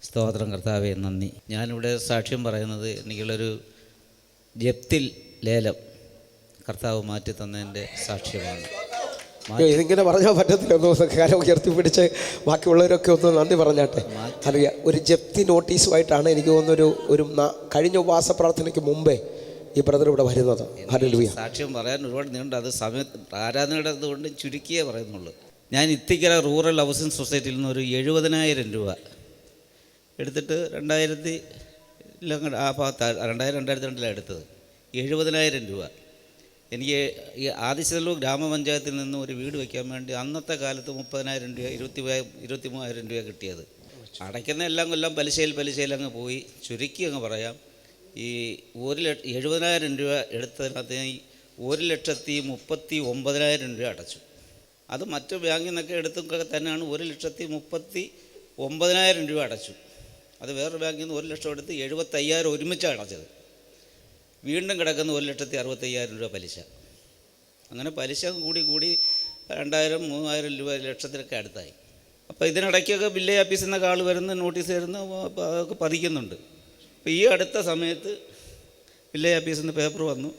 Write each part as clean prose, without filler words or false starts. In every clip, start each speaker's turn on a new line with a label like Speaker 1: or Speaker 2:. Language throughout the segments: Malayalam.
Speaker 1: സ്തോത്രം കർത്താവേ, നന്ദി. ഞാനിവിടെ സാക്ഷ്യം പറയുന്നത് എനിക്കുള്ളൊരു ജപ്തിൽ ലേലം കർത്താവ് മാറ്റി തന്നതിൻ്റെ സാക്ഷ്യമാണ്.
Speaker 2: ഇതിങ്ങനെ പറഞ്ഞാൽ പറ്റത്തില്ല. ഒന്ന് കാലം ഉയർത്തിപ്പിടിച്ച് ബാക്കിയുള്ളവരൊക്കെ ഒന്ന് നന്ദി പറഞ്ഞാട്ടെ. അറിയാം, ഒരു ജപ്തി നോട്ടീസുമായിട്ടാണ് എനിക്ക് തോന്നുന്നൊരു കഴിഞ്ഞ ഉപവാസ പ്രാർത്ഥനയ്ക്ക് മുമ്പേ ഈ ബ്രദർ ഇവിടെ വരുന്നത്. ഹല്ലേലൂയ.
Speaker 1: സാക്ഷ്യം പറയാൻ ഒരുപാട് നീണ്ട, അത് സമയത്ത് ആരാധനയുടെ കൊണ്ട് ചുരുക്കിയേ പറയുന്നുള്ളൂ. ഞാൻ ഇത്തിക്കര റൂറൽ ഹൗസിംഗ് സൊസൈറ്റിയിൽ നിന്ന് ഒരു 70,000 രൂപ എടുത്തിട്ട് 2000 ആ ഭാഗത്ത് 2002 എടുത്തത്. 70,000 രൂപ എനിക്ക് ഈ ആദിശല്ലൂർ ഗ്രാമപഞ്ചായത്തിൽ നിന്ന് ഒരു വീട് വയ്ക്കാൻ വേണ്ടി അന്നത്തെ കാലത്ത് 30,000 രൂപ 23,000 രൂപ കിട്ടിയത്. അടയ്ക്കുന്ന എല്ലാം കൊല്ലം പലിശയിൽ അങ്ങ് പോയി. ചുരുക്കി അങ്ങ് പറയാം, ഈ 70,000 രൂപ എടുത്തതിനകത്ത് 1,39,000 രൂപ അടച്ചു. അത് മറ്റ് ബാങ്കിൽ നിന്നൊക്കെ എടുത്തൊക്കെ തന്നെയാണ് 1,39,000 രൂപ അടച്ചു. അത് വേറൊരു ബാങ്കിൽ നിന്ന് 1 ലക്ഷം എടുത്ത് 75,000 ഒരുമിച്ചാണ് അടച്ചത്. വീണ്ടും കിടക്കുന്ന 1,65,000 രൂപ പലിശ. അങ്ങനെ പലിശ കൂടി 2,000, 3,000 രൂപ ലക്ഷത്തിലൊക്കെ അടുത്തായി. അപ്പോൾ ഇതിനിടയ്ക്കൊക്കെ വില്ലേജ് ഓഫീസിൽ നിന്നൊക്കെ ആൾ വരുന്ന നോട്ടീസ് വരുന്ന അതൊക്കെ പതിക്കുന്നുണ്ട്. അപ്പോൾ ഈ അടുത്ത സമയത്ത് വില്ലേജ് ഓഫീസിൽ നിന്ന് പേപ്പർ വന്നു,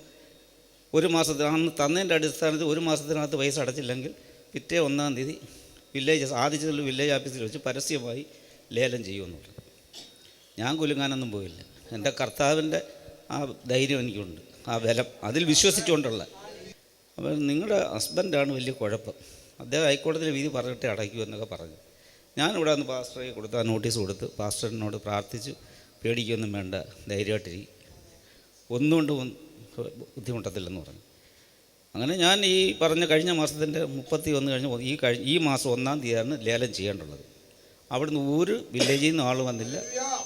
Speaker 1: 1 മാസത്തിന് തന്നതിൻ്റെ അടിസ്ഥാനത്തിൽ 1 മാസത്തിനകത്ത് പൈസ അടച്ചില്ലെങ്കിൽ പിറ്റേ 1-ാം തീയതി ആദിച്ചതുള്ള വില്ലേജ് ഓഫീസിൽ വെച്ച് പരസ്യമായി ലേലം ചെയ്യുമെന്ന് പറഞ്ഞു. ഞാൻ കുലുങ്ങാനൊന്നും പോയില്ല. എൻ്റെ കർത്താവിൻ്റെ ആ ധൈര്യം എനിക്കുണ്ട്, ആ ബലം അതിൽ വിശ്വസിച്ചുകൊണ്ടുള്ള. അപ്പോൾ നിങ്ങളുടെ ഹസ്ബൻഡാണ് വലിയ കുഴപ്പം, അദ്ദേഹം ഹൈക്കോടതിയിൽ വിധി പറഞ്ഞിട്ട് അടയ്ക്കൂ എന്നൊക്കെ പറഞ്ഞു. ഞാനിവിടെ വന്ന് പാസ്റ്ററെ കൊടുത്ത് ആ നോട്ടീസ് കൊടുത്ത് പാസ്റ്ററിനോട് പ്രാർത്ഥിച്ചു, പേടിക്കൊന്നും വേണ്ട, ധൈര്യമായിട്ടിരിക്കും, ഒന്നുകൊണ്ട് ബുദ്ധിമുട്ടത്തില്ലെന്ന് പറഞ്ഞു. അങ്ങനെ ഞാൻ ഈ പറഞ്ഞ കഴിഞ്ഞ മാസത്തിൻ്റെ 31 കഴിഞ്ഞ് ഈ മാസം 1-ാം തീയതിയാണ് ലേലം ചെയ്യേണ്ടുള്ളത്. അവിടുന്ന് ഒരു വില്ലേജിൽ നിന്നും ആൾ വന്നില്ല,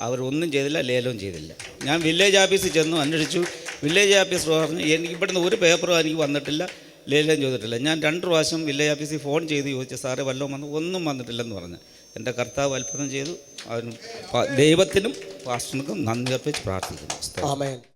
Speaker 1: അവരൊന്നും ചെയ്തില്ല, ലേലവും ചെയ്തില്ല. ഞാൻ വില്ലേജ് ഓഫീസിൽ ചെന്നു അന്വേഷിച്ചു. വില്ലേജ് ഓഫീസർ പറഞ്ഞു എനിക്ക് ഇവിടുന്ന് ഒരു പേപ്പറും എനിക്ക് വന്നിട്ടില്ല, ലേലം ചെയ്തിട്ടില്ല. ഞാൻ 2 പ്രാവശ്യം വില്ലേജ് ഓഫീസിൽ ഫോൺ ചെയ്ത് ചോദിച്ചു, സാറേ വല്ലതും വന്നു? ഒന്നും വന്നിട്ടില്ലെന്ന് പറഞ്ഞു. എൻ്റെ കർത്താവ് അത്ഭുതം ചെയ്തു. അതിനും ദൈവത്തിനും പാസ്റ്റർക്കും നന്ദി അർപ്പിച്ച് പ്രാർത്ഥിക്കുന്നു.
Speaker 2: ആമേൻ.